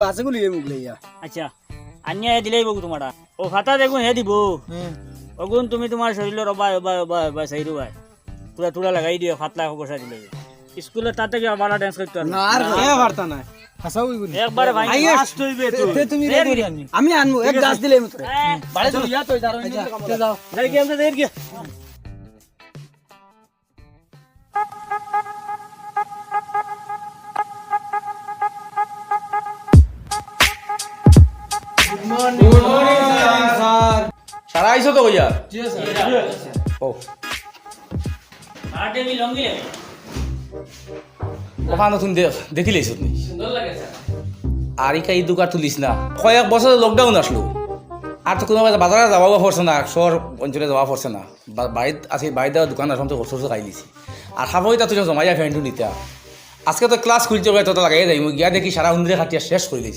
আছে গুলি মুখ লইয়া আচ্ছা আনিয়া দিলেই বগু তোমারা ও ফাতা দেখুন হে দিব অগুন তুমি তোমার শরীরের অবাই অবাই অবাই অবাই সাইরু ভাই পুরা টুরা লাগাই দিও ফাতলা বসা দিলে স্কুলে তাতে কি বালা ডান্স করতে পারবে না আর এ বার্তা নাই হাসাও গুলি একবারে ভাই ফাস্ট হইবে তে তুমি রেডি আমি আনমু এক গাছ দিলে মত বাড়ি তো ইয়া তো দাঁড়াও যাও যাই কি আমরা দেখ কি সারা আইসো তো কইয়া ও আর দেবি লঙ্গি লাগে ওখানে তুমি দেখিলেইছ তুমি সুন্দর লাগে স্যার আর এই দোকান তুলিস না কয়েক বছর লকডাউন আসলো আর তো কোনো বাজারে যাওয়া পড়ছে না শহর অঞ্চলে যাওয়া পড়ছে না বাড়িত আছে বাড়িতে দোকান আসতে খরচ খাই দিছি আর খাবো তা তুই জমাইয়া ফ্যান্টু নিতা আজকে তো ক্লাস খুলতে তো লাগাই যাই গিয়া দেখি সারা উন্দিরে খাটিয়া শেষ করে দিয়েছে